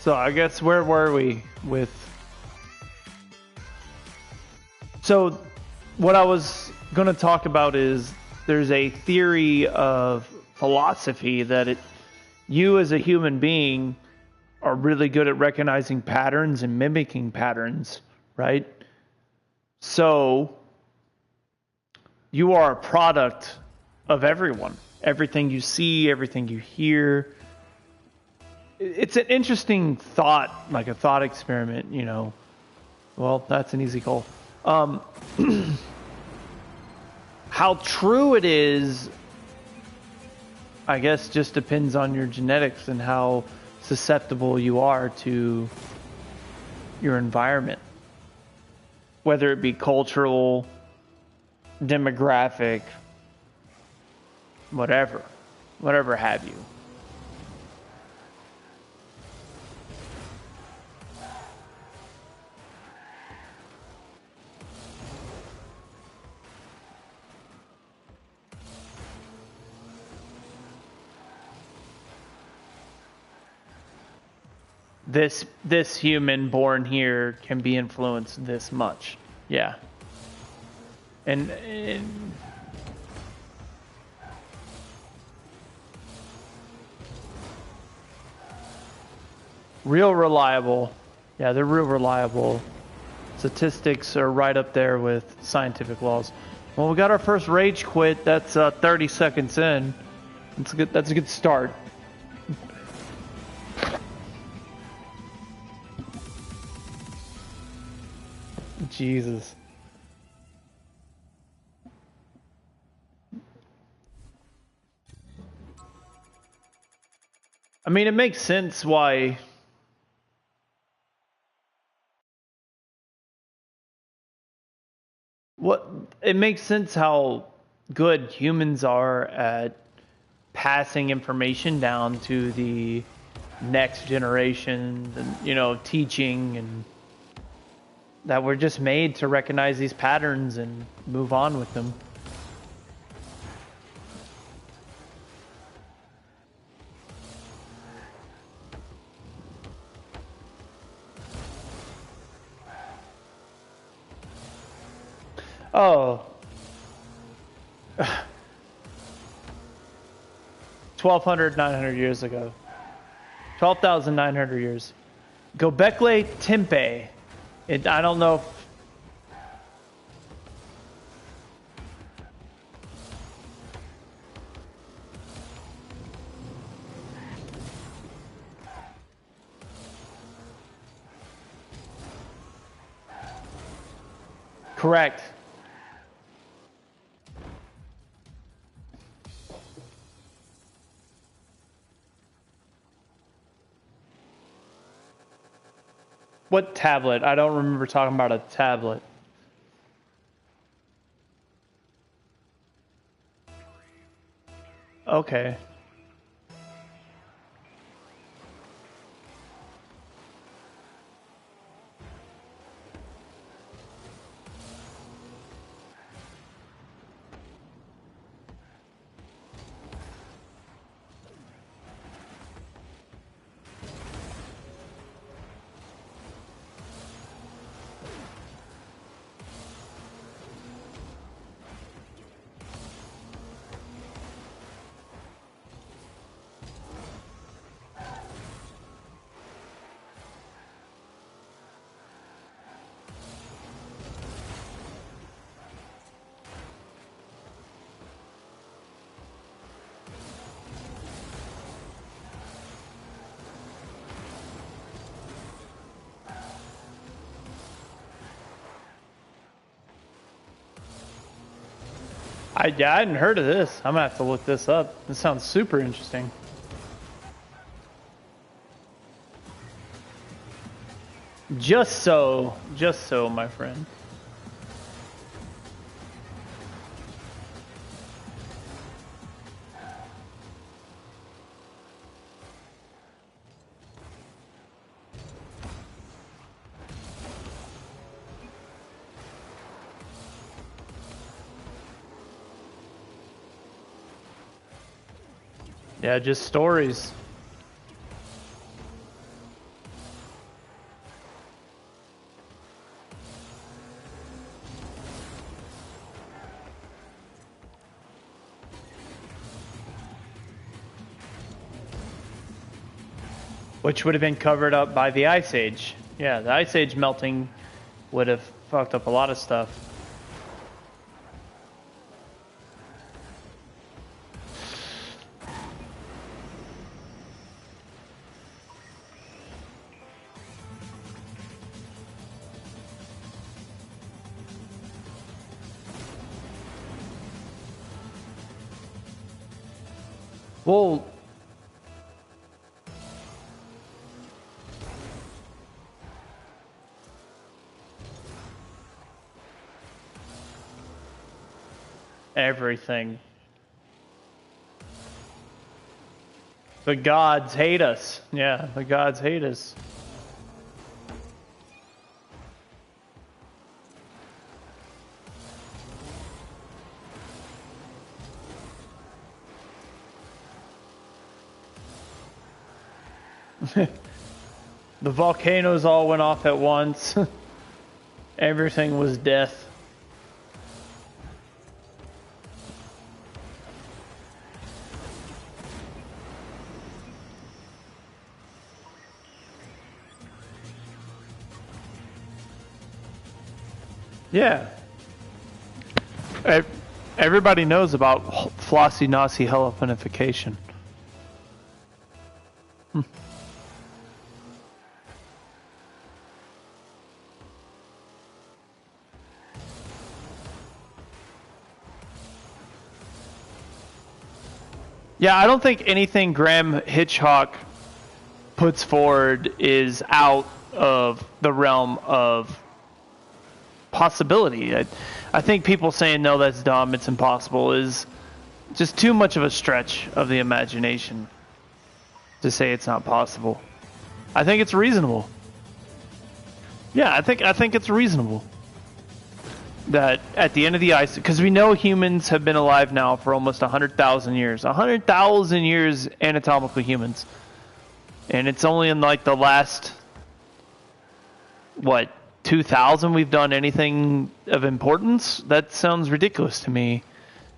So I guess where were we with... So what I was going to talk about is there's a theory of philosophy that you as a human being are really good at recognizing patterns and mimicking patterns, right? So you are a product of everyone. Everything you see, everything you hear. It's an interesting thought, like a thought experiment, you know. Well, that's an easy goal. How true it is, I guess, just depends on your genetics and how susceptible you are to your environment. Whether it be cultural, demographic, whatever have you. This human born here can be influenced this much. Yeah. And real reliable. Yeah, they're real reliable. Statistics are right up there with scientific laws. Well, we got our first rage quit. That's 30 seconds in. That's a good start. Jesus. I mean, it makes sense why... It makes sense how good humans are at passing information down to the next generation, and, you know, teaching, and that we're just made to recognize these patterns and move on with them. Oh. 1,200, 900 years ago. 12,900 years. Göbekli Tepe. I don't know if... Correct. What tablet? I don't remember talking about a tablet. Okay. I hadn't heard of this. I'm gonna have to look this up. This sounds super interesting. Just so, my friend. Yeah, just stories. which would have been covered up by the Ice Age. Yeah, the Ice Age melting would have fucked up a lot of stuff. Well, everything. The gods hate us. Yeah, the gods hate us. The volcanoes all went off at once. Everything was death. Yeah. Everybody knows about flossy nosy helipanification. Yeah, I don't think anything Graham Hitchcock puts forward is out of the realm of possibility. I think people saying, no, that's dumb, it's impossible, is just too much of a stretch of the imagination to say it's not possible. I think it's reasonable. Yeah, I think it's reasonable that at the end of the ice, because we know humans have been alive now for almost 100,000 years. 100,000 years anatomical humans. And it's only in like the last, what, 2,000 we've done anything of importance? That sounds ridiculous to me.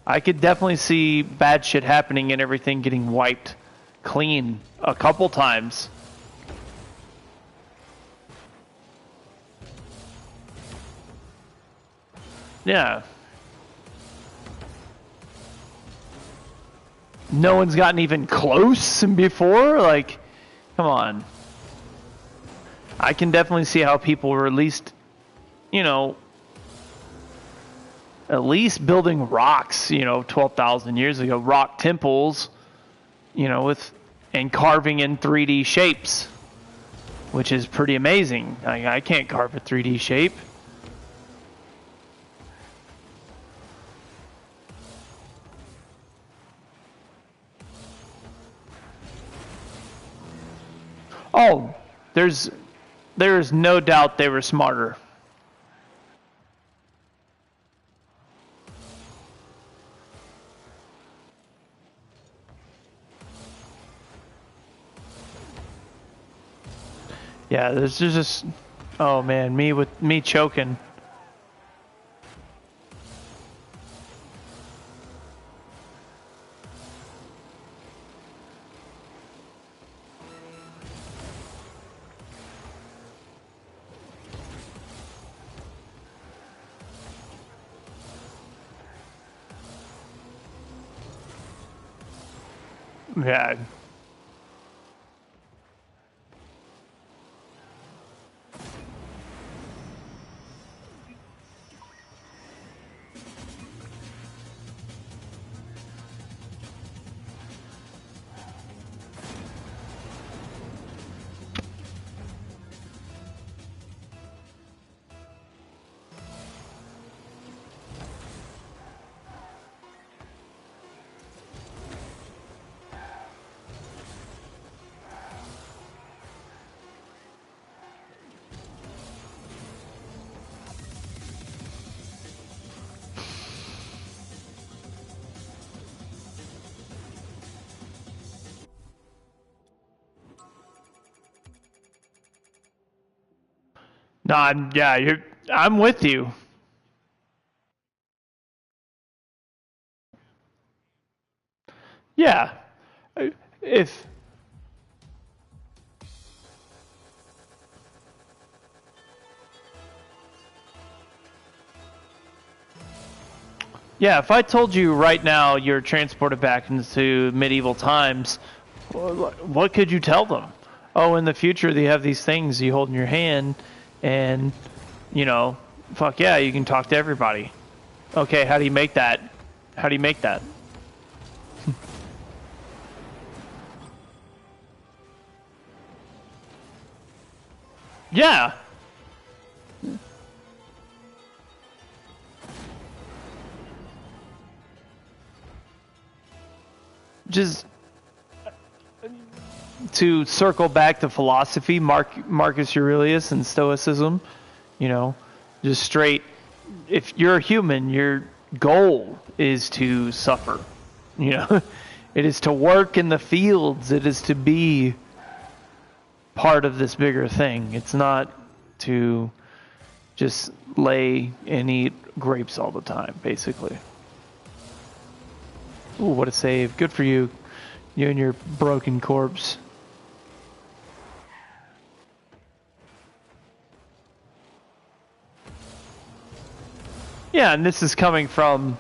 I could definitely see bad shit happening and everything getting wiped clean a couple times. Yeah. No one's gotten even close before? Like, come on. I can definitely see how people were at least, at least building rocks, 12,000 years ago, rock temples, and carving in 3D shapes, which is pretty amazing. I can't carve a 3D shape. Oh, there's no doubt they were smarter. Yeah, there's just, oh man, me choking. Yeah. No, I'm with you. Yeah. If Yeah, if I told you right now you're transported back into medieval times, what could you tell them? Oh, in the future they have these things you hold in your hand, and you know, fuck yeah, you can talk to everybody. Okay, how do you make that? How do you make that? Yeah. Just to circle back to philosophy, Marcus Aurelius and Stoicism, you know, just straight, if you're a human, your goal is to suffer. You know, it is to work in the fields. It is to be part of this bigger thing. It's not to just lay and eat grapes all the time, basically. Ooh, what a save. Good for you. You and your broken corpse. Yeah, and this is coming from...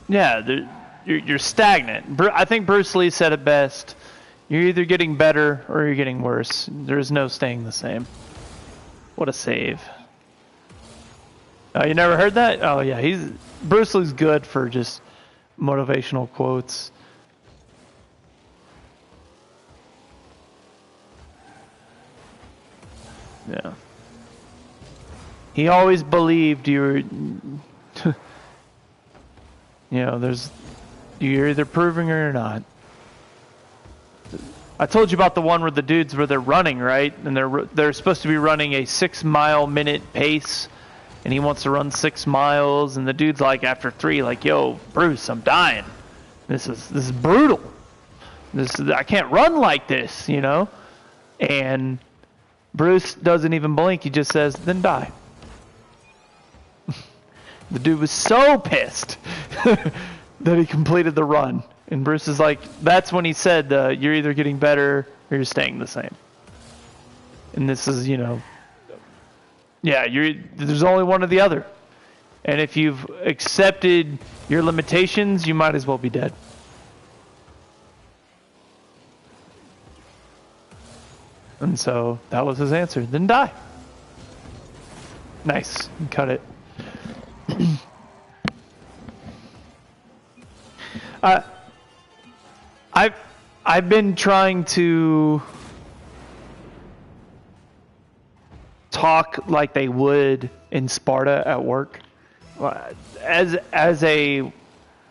Yeah, you're stagnant. I think Bruce Lee said it best. You're either getting better or you're getting worse. There's no staying the same. What a save. Oh, you never heard that? Oh yeah, Bruce Lee's good for just motivational quotes. Yeah. He always believed you were you know, you're either proving or you're not. I told you about the one where the dudes where they're running, right? And they're supposed to be running a 6 mile minute pace, and he wants to run 6 miles, and the dude's like after 3, like, yo, Bruce, I'm dying. This is brutal. I can't run like this, you know? And Bruce doesn't even blink, he just says, then die. The dude was so pissed that he completed the run. And Bruce is like, that's when he said, you're either getting better or you're staying the same. And this is, you know, yeah, there's only one or the other. And if you've accepted your limitations, you might as well be dead. And so that was his answer. Then die. Nice. Cut it. I've been trying to talk like they would in Sparta at work. As a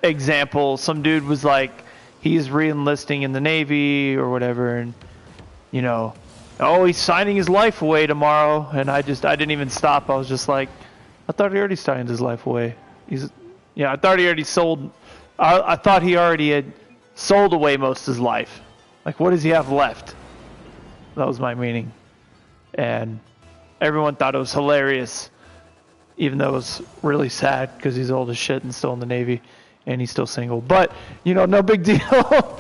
example, some dude was like, he's re-enlisting in the Navy or whatever, and you know, oh, he's signing his life away tomorrow, and I didn't even stop. I was just like, I thought he already signed his life away. I thought he already sold. I thought he already had sold away most of his life. Like, what does he have left? That was my meaning. And everyone thought it was hilarious, even though it was really sad because he's old as shit and still in the Navy, and he's still single. But, you know, no big deal.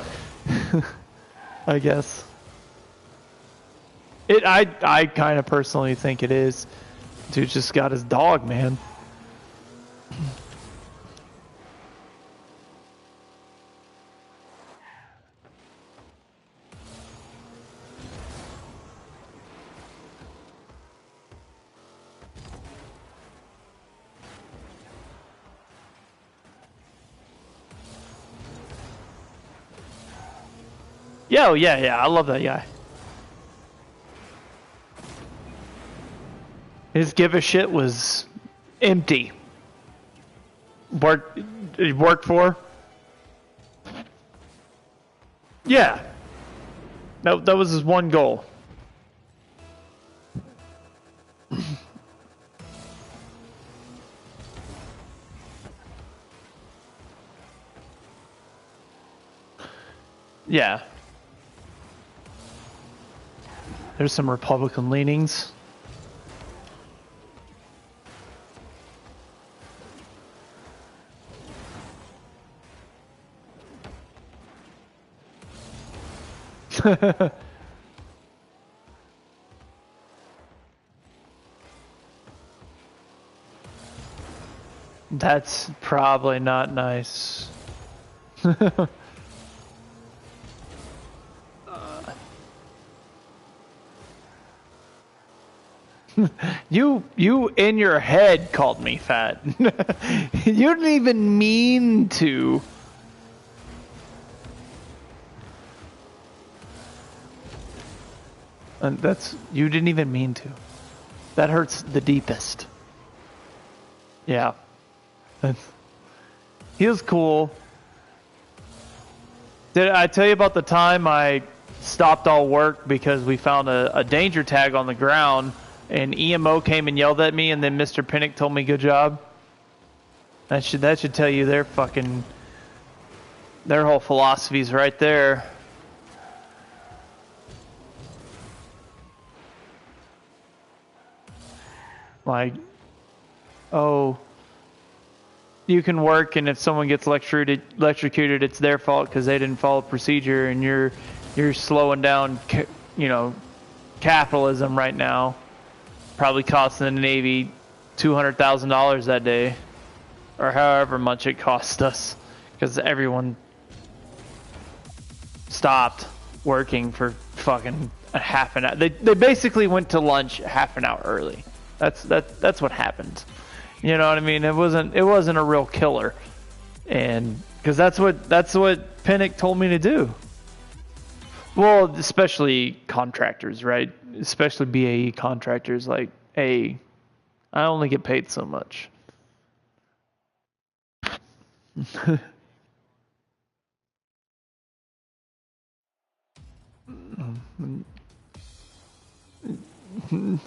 I guess. I kind of personally think it is. Dude just got his dog, man. Yeah, yeah, I love that guy. His give a shit was empty. Worked for? Yeah. That was his one goal. Yeah. There's some Republican leanings. That's probably not nice. You in your head called me fat. You didn't even mean to. And you didn't even mean to. That hurts the deepest. Yeah. He was cool. Did I tell you about the time I stopped all work because we found a danger tag on the ground and EMO came and yelled at me and then Mr. Pinnock told me good job? That should tell you their whole philosophy's right there. Like, oh, you can work, and if someone gets electrocuted, it's their fault because they didn't follow procedure, and you're slowing down, capitalism right now. Probably costing the Navy $200,000 that day, or however much it cost us, because everyone stopped working for fucking a half an hour. They basically went to lunch half an hour early. That's what happened. You know what I mean? It wasn't a real killer, and because that's what Pinnock told me to do. Well, especially contractors, right? Especially BAE contractors. Like, hey, I only get paid so much.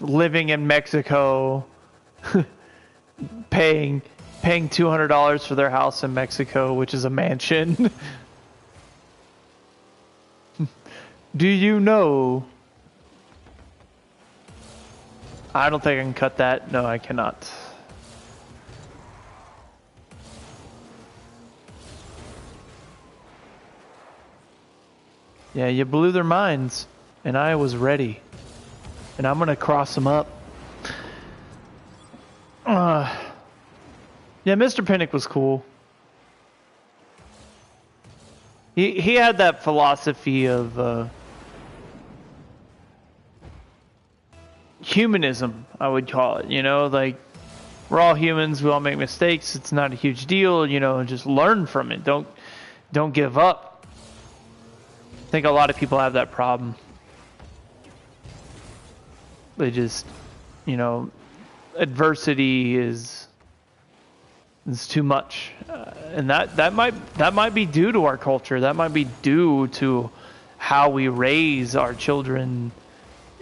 Living in Mexico, paying $200 for their house in Mexico, which is a mansion. Do you know? I don't think I can cut that. No, I cannot. Yeah, you blew their minds, and I was ready. And I'm gonna cross them up. Yeah, Mr. Pinnock was cool. He had that philosophy of humanism, I would call it. You know, like, we're all humans, we all make mistakes. It's not a huge deal. You know, just learn from it. Don't give up. I think a lot of people have that problem. They just, you know, adversity is too much, and that might be due to our culture. That might be due to how we raise our children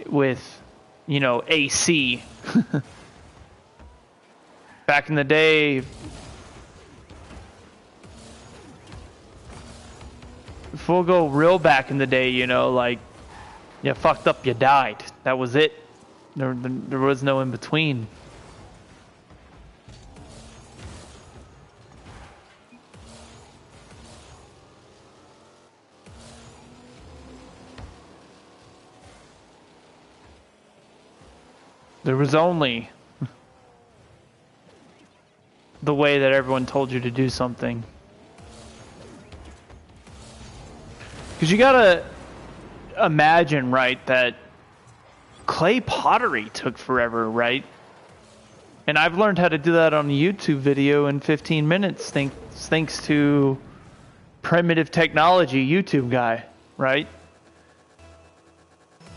with, you know, AC. Back in the day, if we'll go real back in the day, you know, like, you fucked up, you died. That was it. There was no in between. There was only the way that everyone told you to do something. Because you gotta imagine, right, that clay pottery took forever, right? And I've learned how to do that on a YouTube video in 15 minutes thanks to Primitive Technology YouTube guy, right?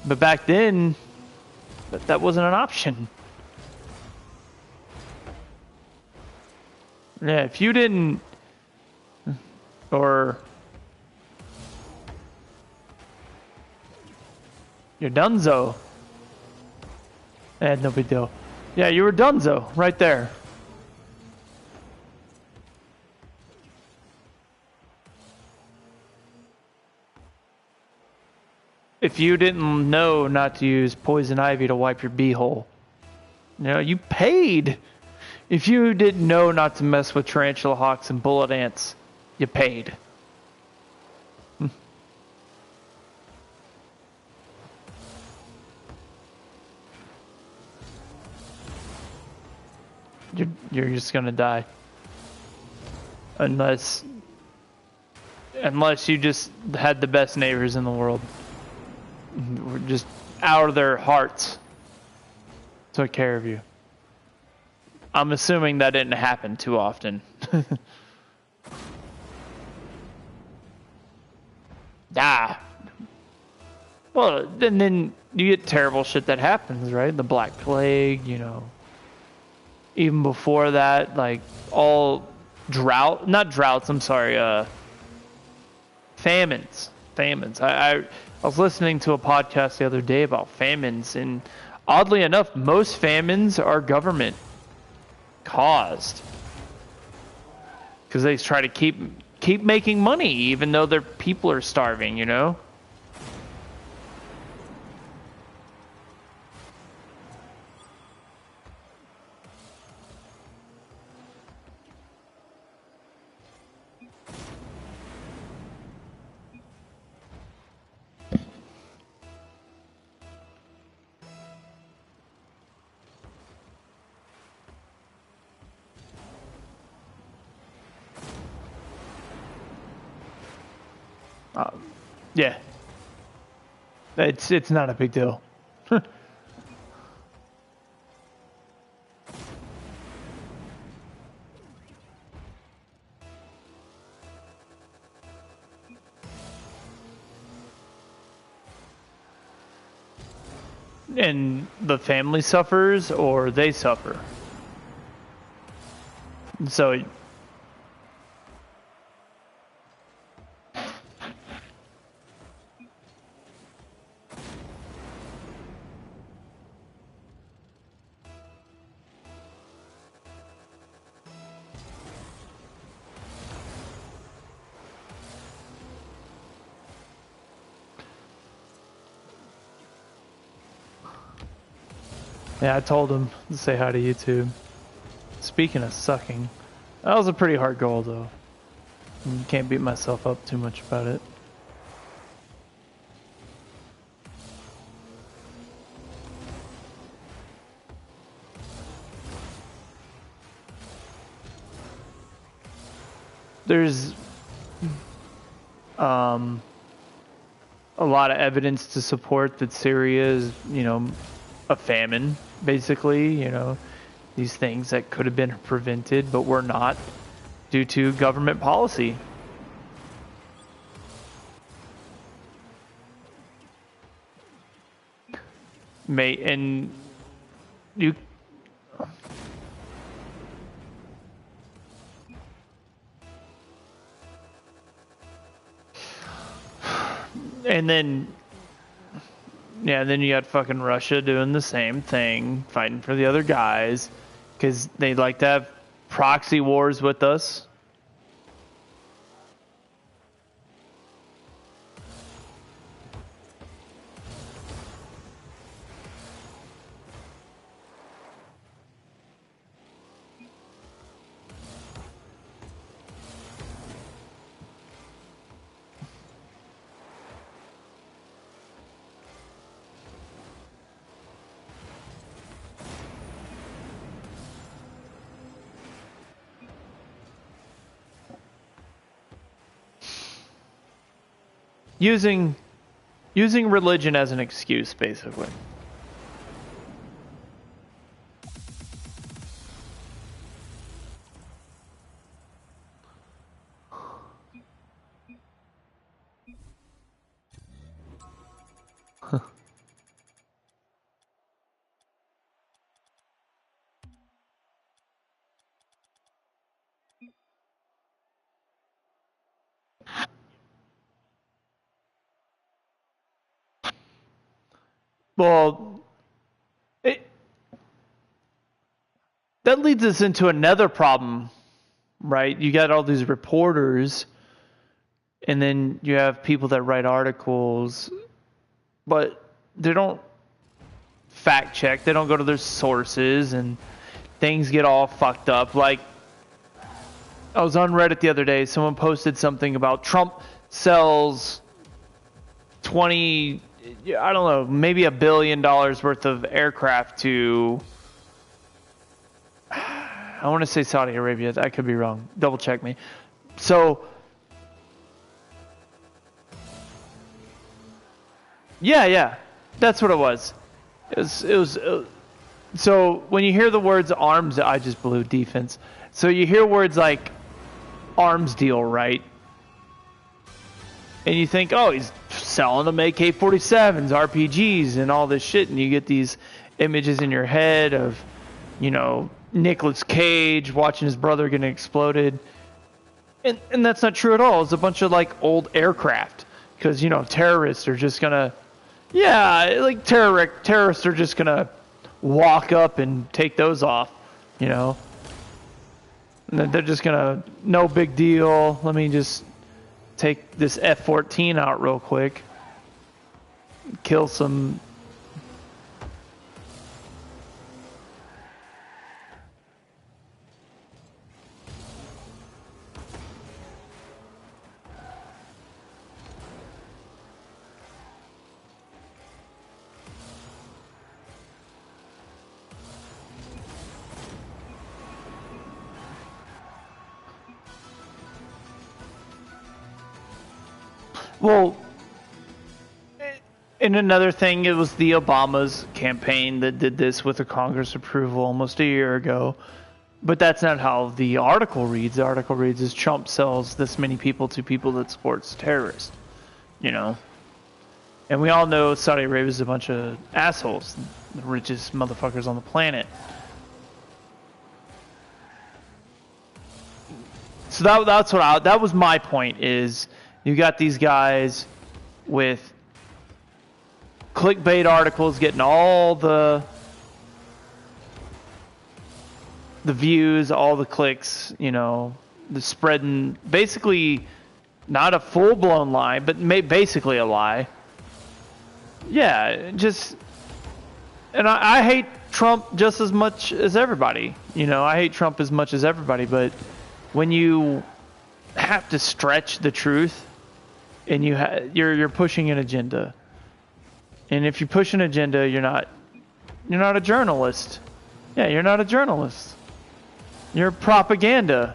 But back then, that wasn't an option. Yeah, if you didn't, or you're donezo. No big deal. Yeah, you were donezo right there. If you didn't know not to use poison ivy to wipe your beehole, you know, you paid. If you didn't know not to mess with tarantula hawks and bullet ants, you paid. You're just gonna die. unless you just had the best neighbors in the world. We're just out of their hearts took care of you. I'm assuming that didn't happen too often. Well, then you get terrible shit that happens, right? The Black Plague, you know. Even before that, like all not droughts, I'm sorry, famines. I was listening to a podcast the other day about famines, and oddly enough, most famines are government caused. Because they try to keep making money even though their people are starving, you know? Yeah. It's not a big deal. And the family suffers or they suffer. So yeah, I told him to say hi to YouTube. Speaking of sucking, that was a pretty hard goal though. Can't beat myself up too much about it. There's a lot of evidence to support that Syria is, you know, a famine, basically, you know, these things that could have been prevented but were not due to government policy. And you and then yeah, then you got fucking Russia doing the same thing, fighting for the other guys, because they like to have proxy wars with us. Using religion as an excuse, basically. Well, that leads us into another problem, right? You got all these reporters, and then you have people that write articles, but they don't fact check. They don't go to their sources, and things get all fucked up. Like, I was on Reddit the other day. Someone posted something about Trump sells 20, I don't know, maybe $1 billion worth of aircraft to, I want to say Saudi Arabia. I could be wrong. Double check me. So, yeah, that's what it was. So when you hear the words arms, I just blew defense. So you hear words like arms deal, right? And you think, oh, he's selling them AK-47s, RPGs, and all this shit, and you get these images in your head of, you know, Nicolas Cage watching his brother getting exploded. And that's not true at all. It's a bunch of, like, old aircraft. Because, you know, terrorists are just gonna... Yeah, like, terrorists are just gonna walk up and take those off, you know? And they're just gonna... No big deal. Let me just take this F-14 out real quick. Kill some... Well, and another thing, it was the Obama's campaign that did this with a Congress approval almost a year ago. But that's not how the article reads. The article reads as Trump sells this many people to people that supports terrorists. You know? And we all know Saudi Arabia is a bunch of assholes. The richest motherfuckers on the planet. So that was my point, is you got these guys with clickbait articles getting all the views, all the clicks, you know, the spreading basically not a full-blown lie, but basically a lie. Yeah, just... And I hate Trump just as much as everybody. You know, I hate Trump as much as everybody, but when you have to stretch the truth and you're pushing an agenda. And if you push an agenda, you're not a journalist. Yeah, you're not a journalist. You're propaganda.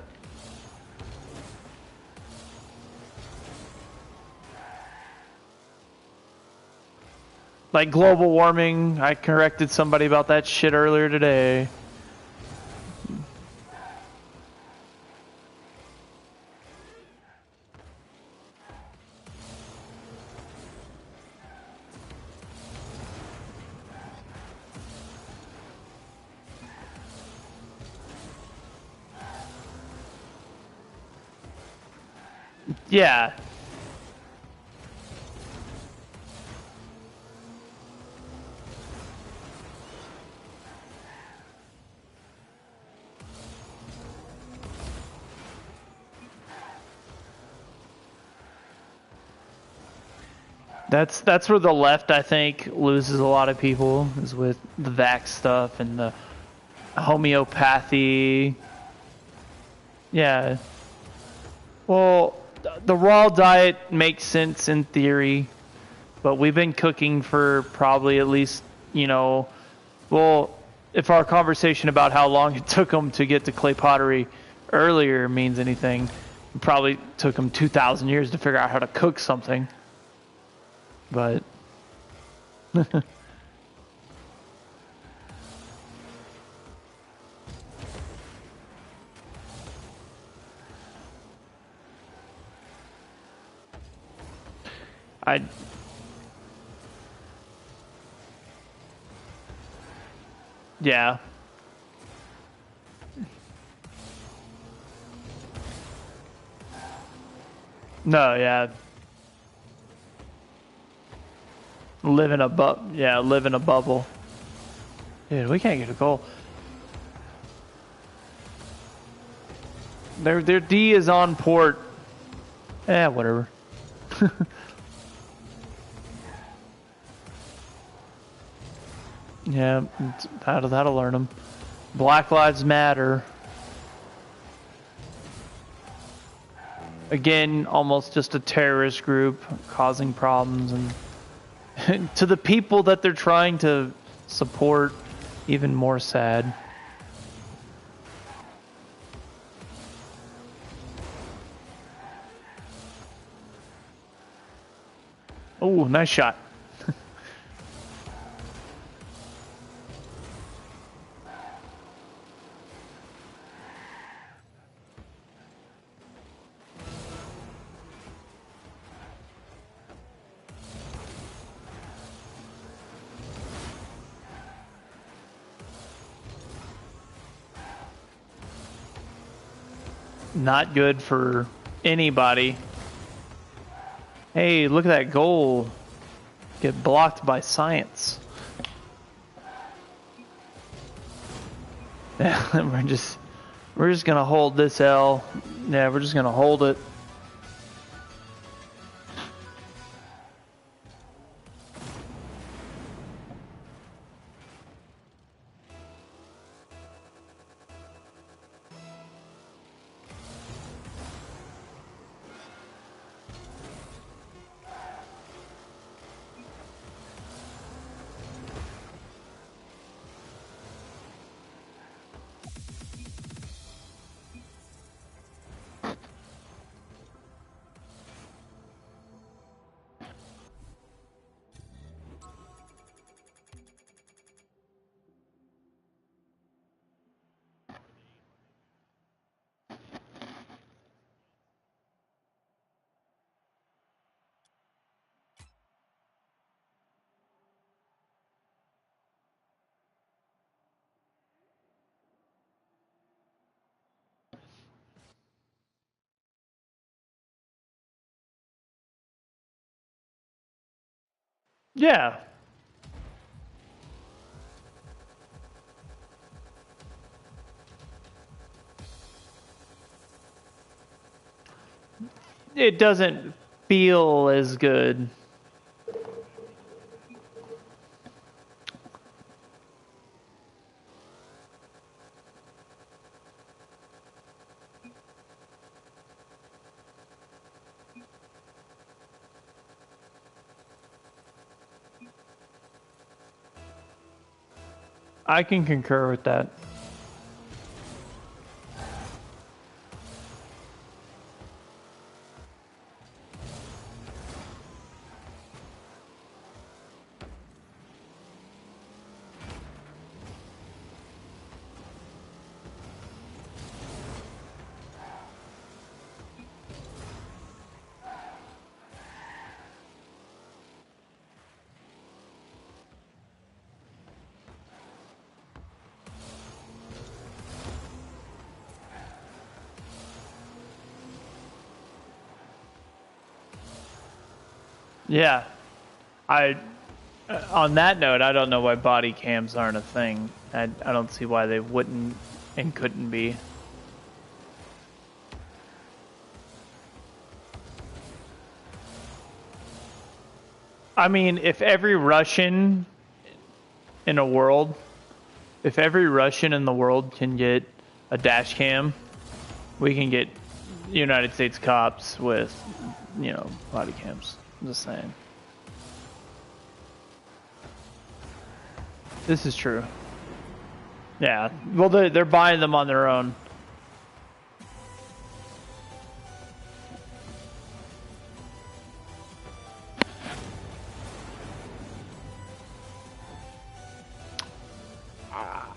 Like global warming, I corrected somebody about that shit earlier today. Yeah. That's where the left, I think, loses a lot of people, is with the vax stuff and the homeopathy. Yeah. Well, the raw diet makes sense in theory, but we've been cooking for probably at least, you know, well, if our conversation about how long it took them to get to clay pottery earlier means anything, it probably took them 2,000 years to figure out how to cook something. But yeah. No, yeah. Live in a bubble. Dude, we can't get a goal. Their D is on port. Whatever. Yeah, that'll learn them. Black Lives Matter. Again, almost just a terrorist group causing problems, and to the people that they're trying to support, even more sad. Oh, nice shot. Not good for anybody. Hey, look at that goal. Get blocked by science. we're just gonna hold this L. Yeah, we're just gonna hold it. Yeah. It doesn't feel as good. I can concur with that. Yeah. On that note, I don't know why body cams aren't a thing. I don't see why they wouldn't and couldn't be. I mean, if every Russian in a world, if every Russian in the world can get a dash cam, we can get United States cops with, body cams. I'm just saying. This is true. Yeah. Well, they're buying them on their own.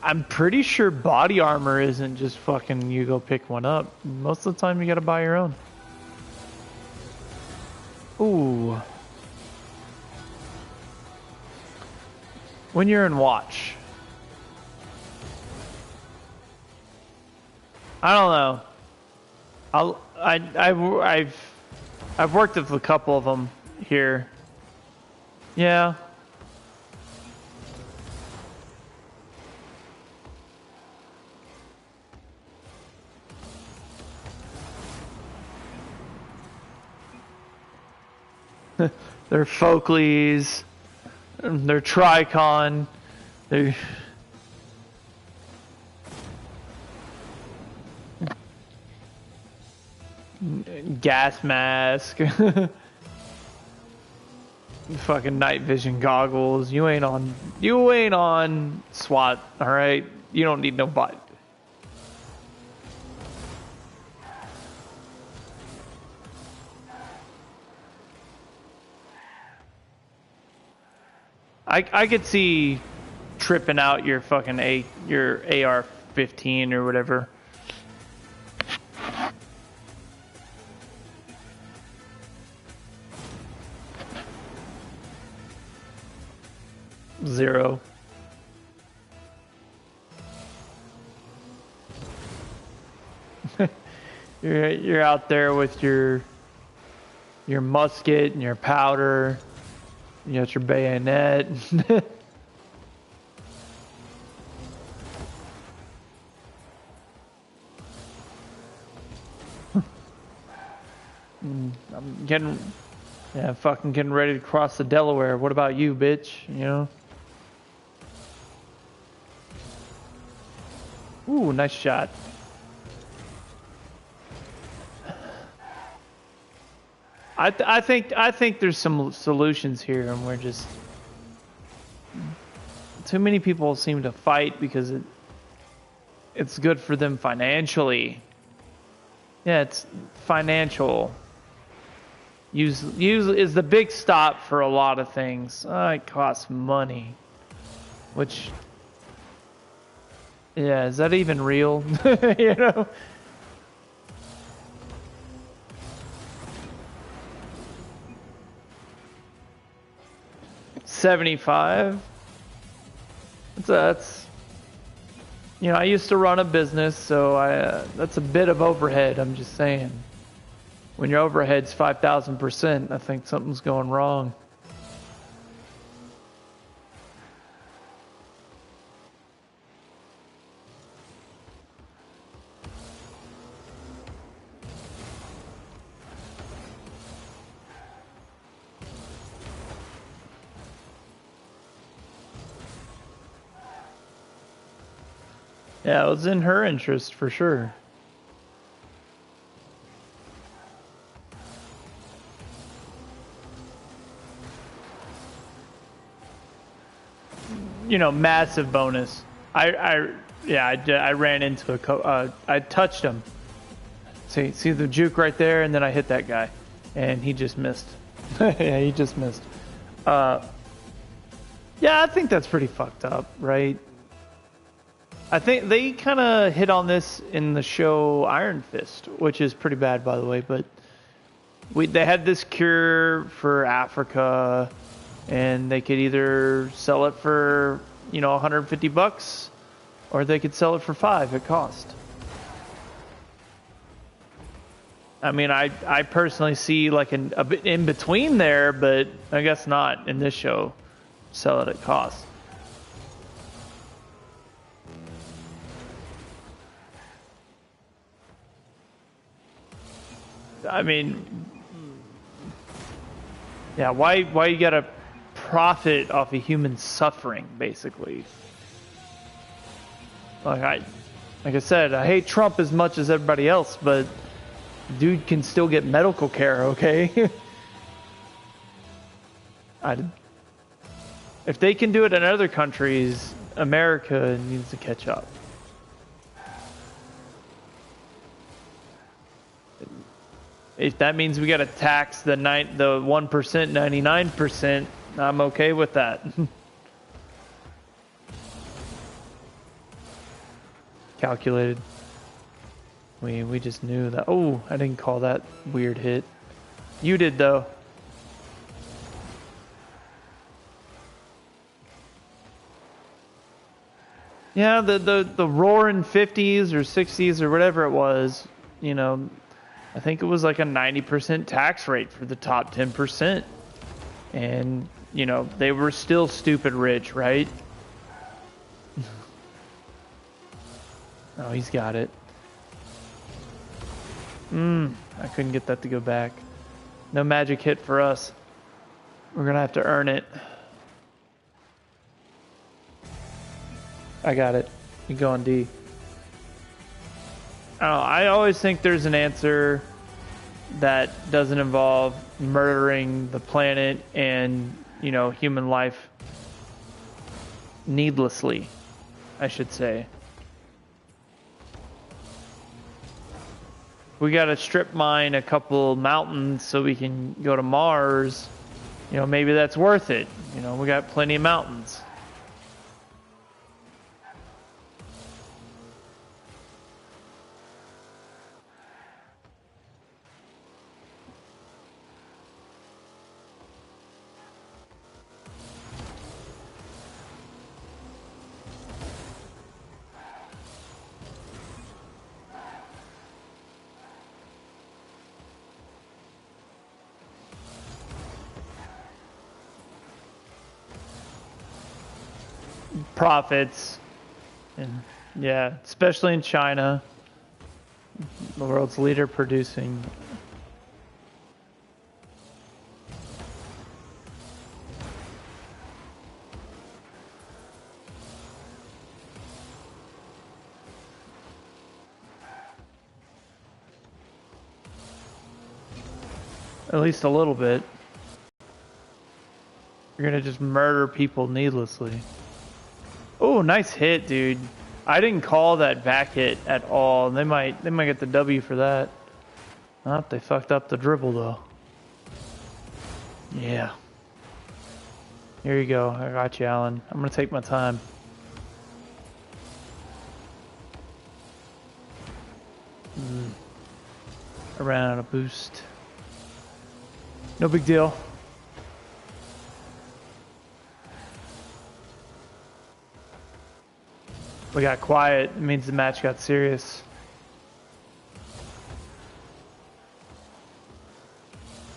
I'm pretty sure body armor isn't just fucking you go pick one up. Most of the time you gotta buy your own. Ooh. When you're in watch. I don't know. I've worked with a couple of them here. Yeah. They're Folkleys. They're Tricon. They're... gas mask. Fucking night vision goggles. You ain't on SWAT, alright? You don't need no butt. I could see tripping out your fucking your AR-15 or whatever. Zero. You're out there with your musket and your powder. You got your bayonet. I'm getting, yeah, fucking getting ready to cross the Delaware. What about you, bitch? You know? Ooh, nice shot. I think there's some solutions here, and we're just too many people seem to fight because it's good for them financially. Yeah, it's financial. Use is the big stop for a lot of things. It costs money, which, yeah, is that even real? You know. 75. That's you know, I used to run a business, so that's a bit of overhead. I'm just saying. When your overhead's 5,000%, I think something's going wrong. Yeah, it was in her interest for sure. You know, massive bonus. I ran into I touched him. See the juke right there, and then I hit that guy, and he just missed. Yeah, he just missed. Yeah, I think that's pretty fucked up, right? I think they kind of hit on this in the show Iron Fist, which is pretty bad, by the way. But they had this cure for Africa, and they could either sell it for, you know, $150, or they could sell it for $5 at cost. I mean, I personally see like a bit in between there, but I guess not in this show. Sell it at cost. I mean, yeah, why you gotta profit off of human suffering, basically? Like I said, I hate Trump as much as everybody else, but dude can still get medical care, okay? If they can do it in other countries, America needs to catch up. If that means we got to tax the 1%, 99%, I'm okay with that. Calculated. We just knew that. Oh, I didn't call that weird hit. You did though. Yeah, the roaring 50s or 60s or whatever it was, you know, I think it was like a 90% tax rate for the top 10%. And, you know, they were still stupid rich, right? Oh, he's got it. I couldn't get that to go back. No magic hit for us. We're gonna have to earn it. I got it. You go on D. Oh, I always think there's an answer that doesn't involve murdering the planet and, you know, human life needlessly, I should say. We gotta strip mine a couple mountains so we can go to Mars. maybe that's worth it. We got plenty of mountains. Profits, and yeah, especially in China, the world's leader producing. At least a little bit. You're gonna just murder people needlessly. Oh, nice hit, dude. I didn't call that back hit at all. They might get the W for that. Oh, they fucked up the dribble though. Yeah. Here you go. I got you, Alan. I'm gonna take my time. I ran out of boost. No big deal. We got quiet. It means the match got serious.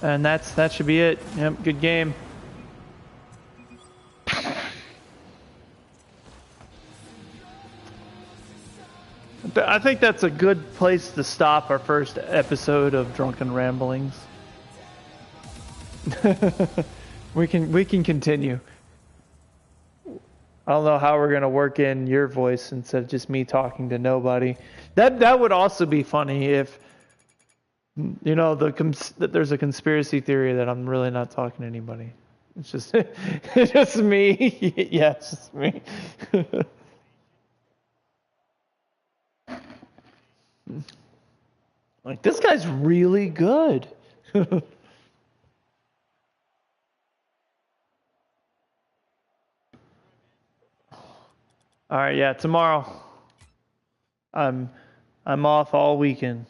And that should be it. Yep, good game. I think that's a good place to stop our first episode of Drunken Ramblings. we can continue. I don't know how we're gonna work in your voice instead of just me talking to nobody. That would also be funny if that there's a conspiracy theory that I'm really not talking to anybody. It's just it's just me. Yeah, it's just me. Like, this guy's really good. All right, yeah, tomorrow I'm off all weekend.